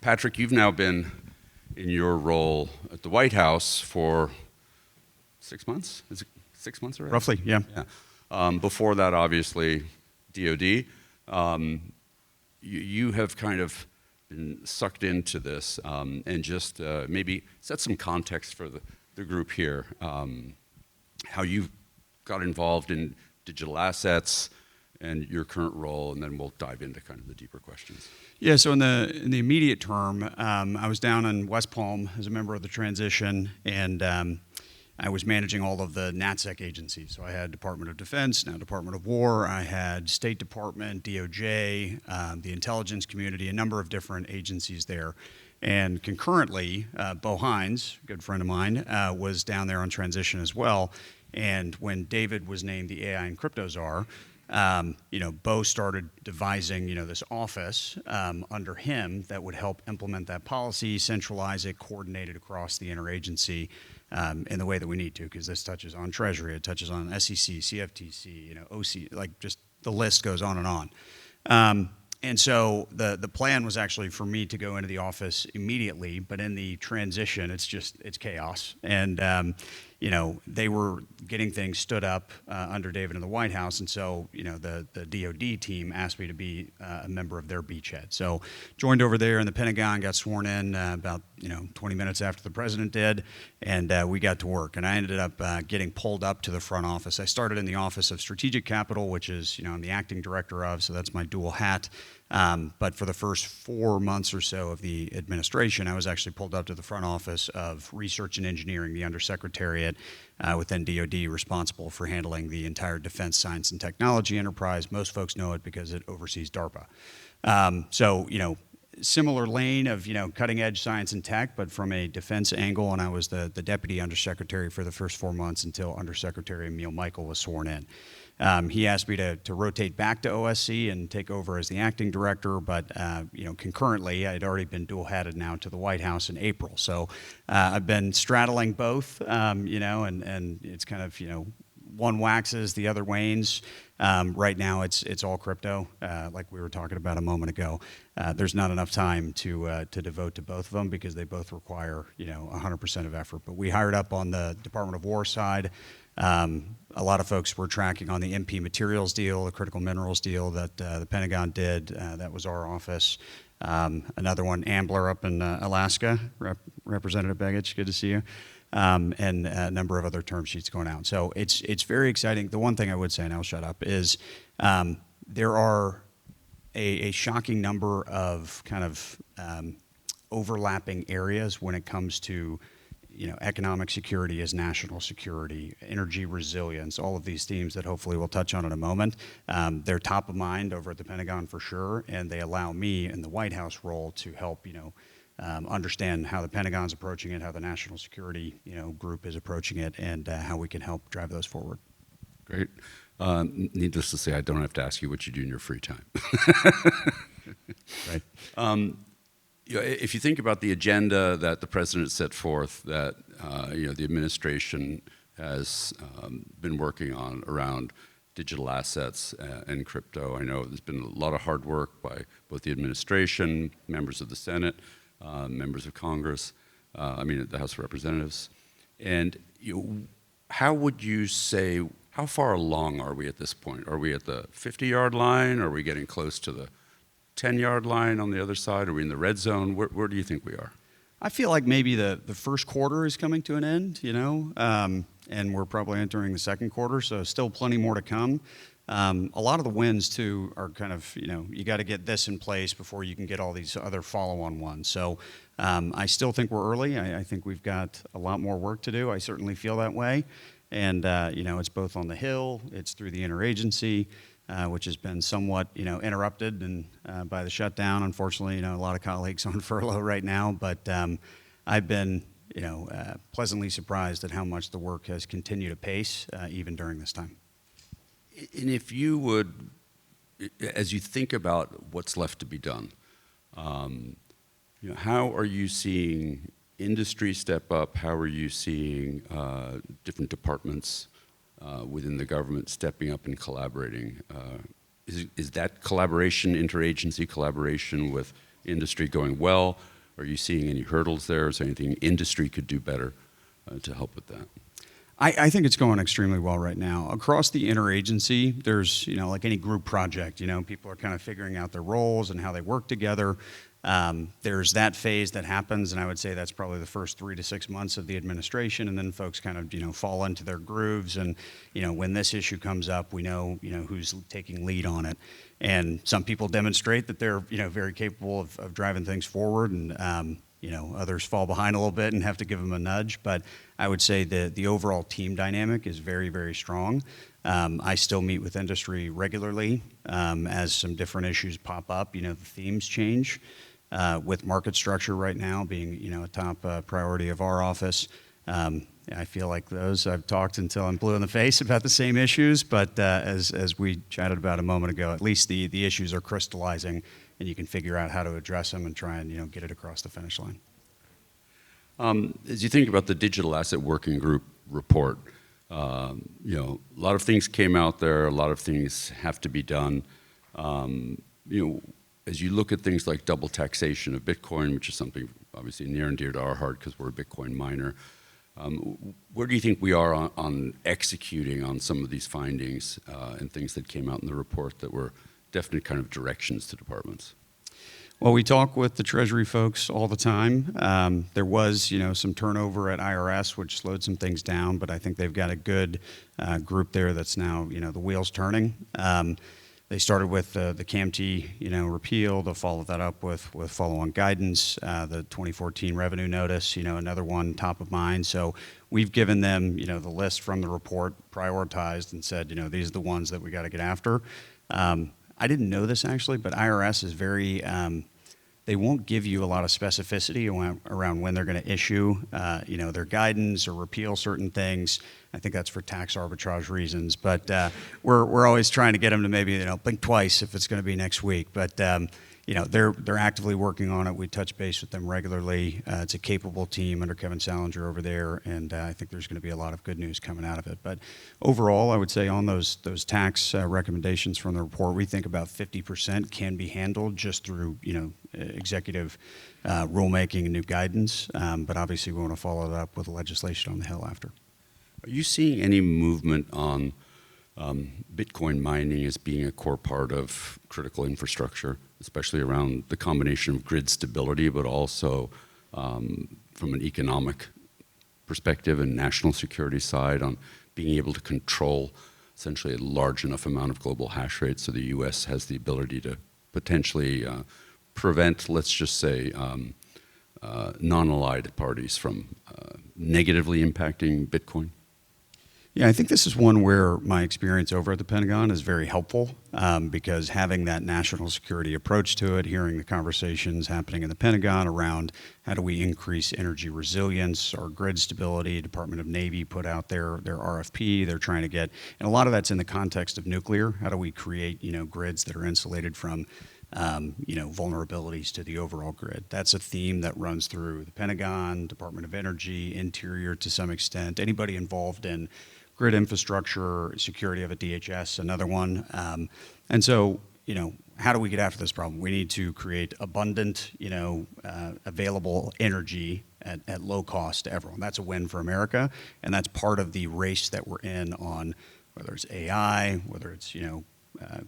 Patrick, you've now been in your role at the White House for 6 months? Is it 6 months already? Roughly, yeah. Before that, obviously, DOD. You have kind of been sucked into this, and just maybe set some context for the group here, how you got involved in digital assets and your current role, and then we'll dive into kind of the deeper questions. Yeah, so in the immediate term, I was down in West Palm as a member of the transition, and I was managing all of the NatSec agencies. So I had Department of Defense, now Department of War, I had State Department, DOJ, the intelligence community, a number of different agencies there. And concurrently, Bo Hines, a good friend of mine, was down there on transition as well. And when David was named the AI and crypto czar, Bo started devising, this office under him that would help implement that policy, centralize it, coordinate it across the interagency in the way that we need to, because this touches on Treasury, it touches on SEC, CFTC, OC, like just the list goes on and on. And so the plan was actually for me to go into the office immediately, but in the transition, it's chaos. And, they were getting things stood up under David in the White House. And so, the DOD team asked me to be a member of their beachhead. So joined over there in the Pentagon, got sworn in about, 20 minutes after the president did. And we got to work. And I ended up getting pulled up to the front office. I started in the Office of Strategic Capital, which is, I'm the acting director of, so that's my dual hat. But for the first 4 months or so of the administration, I was actually pulled up to the front office of Research and Engineering, the Undersecretariat within DoD, responsible for handling the entire defense science and technology enterprise. Most folks know it because it oversees DARPA. Similar lane of, cutting edge science and tech, but from a defense angle, and I was the Deputy Undersecretary for the first 4 months until Undersecretary Emil Michael was sworn in. He asked me to rotate back to OSC and take over as the acting director, but concurrently, I'd already been dual-hatted now to the White House in April. So I've been straddling both, and it's kind of, one waxes, the other wanes. Right now, it's all crypto, like we were talking about a moment ago. There's not enough time to devote to both of them because they both require 100% of effort. But we hired up on the Department of War side. A lot of folks were tracking on the MP materials deal, the critical minerals deal that the Pentagon did. That was our office. Another one, Ambler up in Alaska, Representative Begich, good to see you. And a number of other term sheets going out. So it's very exciting. The one thing I would say, and I'll shut up, is there are a shocking number of kind of overlapping areas when it comes to economic security as national security, energy resilience, all of these themes that hopefully we'll touch on in a moment. They're top of mind over at the Pentagon for sure, and they allow me in the White House role to help, understand how the Pentagon's approaching it, how the national security, group is approaching it, and how we can help drive those forward. Great. Needless to say, I don't have to ask you what you do in your free time. Right. If you think about the agenda that the president set forth, that the administration has been working on around digital assets and crypto, I know there's been a lot of hard work by both the administration, members of the Senate, members of Congress, the House of Representatives. And how would you say, how far along are we at this point? Are we at the 50-yard line? Are we getting close to the 10-yard line on the other side? Are we in the red zone? Where do you think we are? I feel like maybe the first quarter is coming to an end, and we're probably entering the second quarter, so still plenty more to come. A lot of the wins, too, are kind of, you got to get this in place before you can get all these other follow-on ones. So I still think we're early. I think we've got a lot more work to do. I certainly feel that way. And, it's both on the Hill, it's through the interagency, which has been somewhat, interrupted and by the shutdown. Unfortunately, a lot of colleagues on furlough right now. But I've been, pleasantly surprised at how much the work has continued apace, even during this time. And if you would, as you think about what's left to be done, how are you seeing industry step up? How are you seeing different departments within the government stepping up and collaborating? Is that collaboration, interagency collaboration with industry going well? Are you seeing any hurdles there? Is there anything industry could do better to help with that? I think it's going extremely well right now. Across the interagency, there's, like any group project, people are kind of figuring out their roles and how they work together. There's that phase that happens, and I would say that's probably the first 3 to 6 months of the administration, and then folks kind of, fall into their grooves. And, when this issue comes up, we know, who's taking lead on it. And some people demonstrate that they're, very capable of driving things forward, and, others fall behind a little bit and have to give them a nudge. But I would say the overall team dynamic is very, very strong. I still meet with industry regularly as some different issues pop up. The themes change. With market structure right now being, a top priority of our office. I feel like those I've talked until I'm blue in the face about the same issues, but as we chatted about a moment ago, at least the issues are crystallizing, and you can figure out how to address them and try and get it across the finish line. As you think about the Digital Asset Working Group report, a lot of things came out there, a lot of things have to be done. As you look at things like double taxation of Bitcoin, which is something obviously near and dear to our heart because we're a Bitcoin miner, where do you think we are on executing on some of these findings and things that came out in the report that were definite kind of directions to departments? Well, we talk with the Treasury folks all the time. There was, some turnover at IRS, which slowed some things down, but I think they've got a good group there that's now, the wheels turning. They started with the CAMT, repeal. They'll follow that up with follow-on guidance, the 2014 revenue notice, another one top of mind. So we've given them, the list from the report, prioritized, and said, these are the ones that we got to get after. I didn't know this actually, but IRS is very, they won't give you a lot of specificity around when they're going to issue, their guidance or repeal certain things. I think that's for tax arbitrage reasons, but we're always trying to get them to maybe blink twice if it's going to be next week. But they're actively working on it. We touch base with them regularly. It's a capable team under Kevin Salinger over there, and I think there's going to be a lot of good news coming out of it. But overall, I would say on those tax recommendations from the report, we think about 50% can be handled just through executive rulemaking and new guidance. But obviously, we want to follow that up with legislation on the Hill after. Are you seeing any movement on Bitcoin mining as being a core part of critical infrastructure, especially around the combination of grid stability, but also from an economic perspective and national security side on being able to control essentially a large enough amount of global hash rate so the U.S. has the ability to potentially prevent, let's just say, non-allied parties from negatively impacting Bitcoin? Yeah, I think this is one where my experience over at the Pentagon is very helpful because having that national security approach to it, hearing the conversations happening in the Pentagon around how do we increase energy resilience or grid stability. Department of Navy put out their RFP. They're trying to get, and a lot of that's in the context of nuclear. How do we create grids that are insulated from vulnerabilities to the overall grid? That's a theme that runs through the Pentagon, Department of Energy, Interior to some extent. Anybody involved in grid infrastructure, security of a DHS, another one. And so, how do we get after this problem? We need to create abundant, available energy at low cost to everyone. That's a win for America, and that's part of the race that we're in on whether it's AI, whether it's,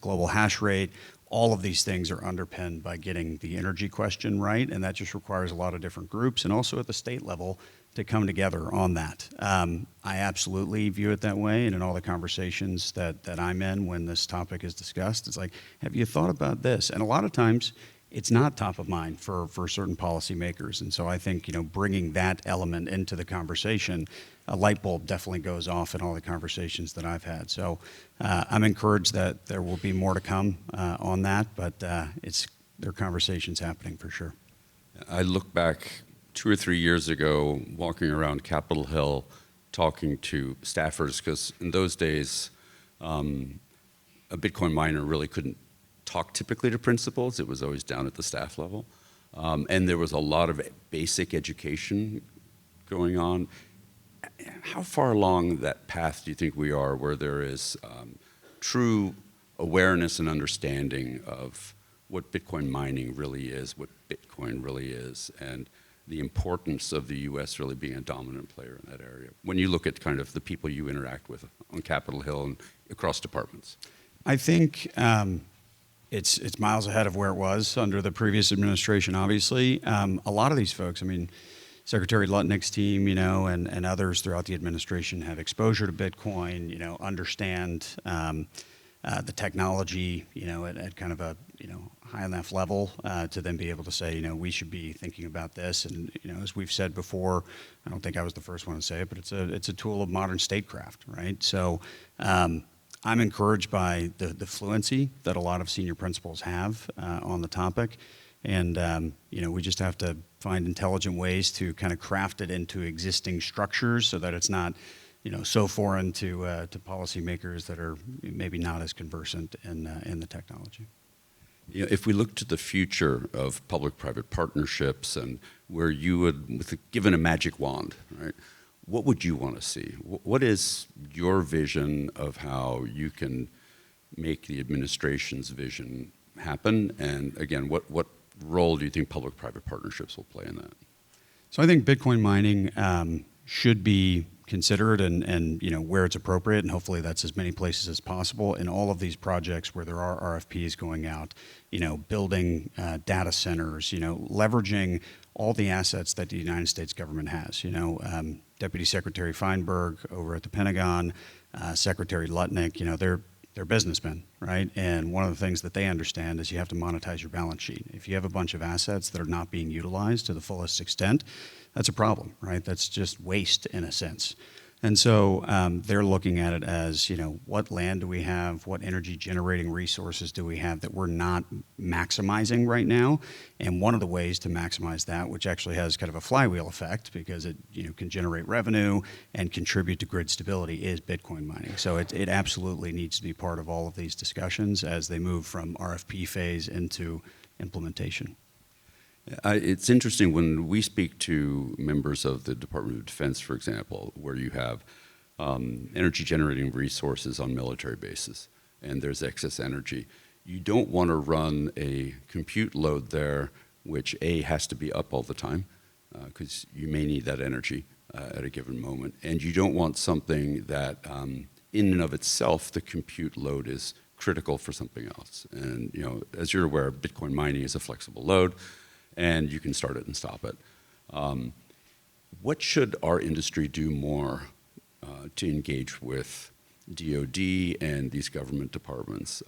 global hash rate. All of these things are underpinned by getting the energy question right, and that just requires a lot of different groups, and also at the state level, to come together on that. I absolutely view it that way, and in all the conversations that I'm in when this topic is discussed, it's like, have you thought about this? And a lot of times, it's not top of mind for certain policymakers, and so I think bringing that element into the conversation, a light bulb definitely goes off in all the conversations that I've had. So I'm encouraged that there will be more to come on that, but there are conversations happening for sure. I look back 2 or 3 years ago, walking around Capitol Hill, talking to staffers, because in those days, a Bitcoin miner really couldn't talk typically to principals. It was always down at the staff level. And there was a lot of basic education going on. How far along that path do you think we are where there is true awareness and understanding of what Bitcoin mining really is, what Bitcoin really is, and the importance of the U.S. really being a dominant player in that area, when you look at kind of the people you interact with on Capitol Hill and across departments? I think it's miles ahead of where it was under the previous administration, obviously. A lot of these folks, I mean, Secretary Lutnick's team, and others throughout the administration have exposure to Bitcoin, understand the technology, at kind of a, high enough level to then be able to say, we should be thinking about this. And, as we've said before, I don't think I was the first one to say it, but it's a tool of modern statecraft, right? So I'm encouraged by the fluency that a lot of senior principals have on the topic. And, we just have to find intelligent ways to kind of craft it into existing structures so that it's not, so foreign to policymakers that are maybe not as conversant in the technology. If we look to the future of public-private partnerships and where you would, given a magic wand, right, what would you want to see? What is your vision of how you can make the administration's vision happen? And again, what role do you think public-private partnerships will play in that? So I think Bitcoin mining should be considered and where it's appropriate, and hopefully that's as many places as possible in all of these projects where there are RFPs going out, building data centers, leveraging all the assets that the United States government has. Deputy Secretary Feinberg over at the Pentagon, Secretary Lutnick, they're businessmen, right? And one of the things that they understand is you have to monetize your balance sheet. If you have a bunch of assets that are not being utilized to the fullest extent, that's a problem, right? That's just waste in a sense. And so they're looking at it as, what land do we have? What energy generating resources do we have that we're not maximizing right now? And one of the ways to maximize that, which actually has kind of a flywheel effect because it can generate revenue and contribute to grid stability, is Bitcoin mining. So it absolutely needs to be part of all of these discussions as they move from RFP phase into implementation. It's interesting when we speak to members of the Department of Defense, for example, where you have energy generating resources on military bases and there's excess energy. You don't want to run a compute load there which has to be up all the time because you may need that energy at a given moment. And you don't want something that in and of itself, the compute load is critical for something else. And as you're aware, Bitcoin mining is a flexible load, and you can start it and stop it. What should our industry do more to engage with DoD and these government departments?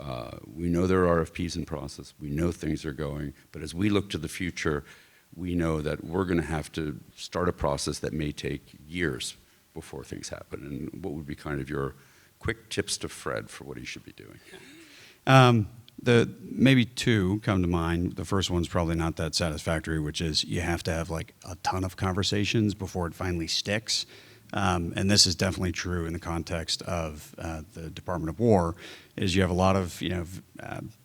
We know there are RFPs in process. We know things are going. But as we look to the future, we know that we're going to have to start a process that may take years before things happen. And what would be kind of your quick tips to Fred for what he should be doing? Maybe two come to mind. The first one's probably not that satisfactory, which is you have to have like a ton of conversations before it finally sticks. And this is definitely true in the context of the Department of War, is you have a lot of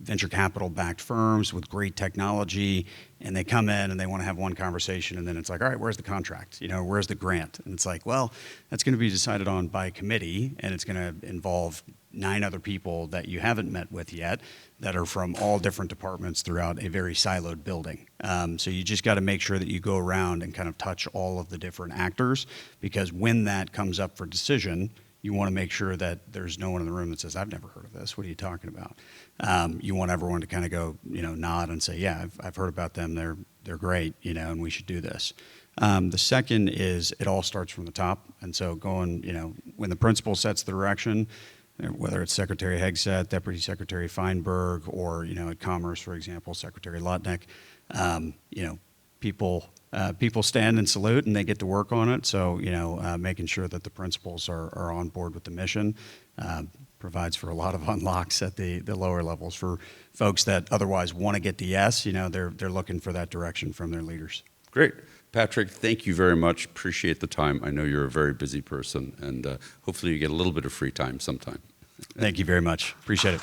venture capital backed firms with great technology, and they come in and they want to have one conversation, and then it's like, all right, where's the contract? Where's the grant? And it's like, well, that's going to be decided on by committee, and it's going to involve 9 other people that you haven't met with yet that are from all different departments throughout a very siloed building. So you just got to make sure that you go around and kind of touch all of the different actors, because when that comes up for decision, you want to make sure that there's no one in the room that says, I've never heard of this. What are you talking about? You want everyone to kind of go, nod and say, yeah, I've heard about them. They're great, and we should do this. The second is it all starts from the top. And so going, when the principal sets the direction, whether it's Secretary Hegseth, Deputy Secretary Feinberg, or at Commerce, for example, Secretary Lutnick, people stand and salute, and they get to work on it. So making sure that the principals are on board with the mission provides for a lot of unlocks at the lower levels for folks that otherwise want to get the yes. They're looking for that direction from their leaders. Great. Patrick, thank you very much. Appreciate the time. I know you're a very busy person, and hopefully you get a little bit of free time sometime. Thank you very much. Appreciate it.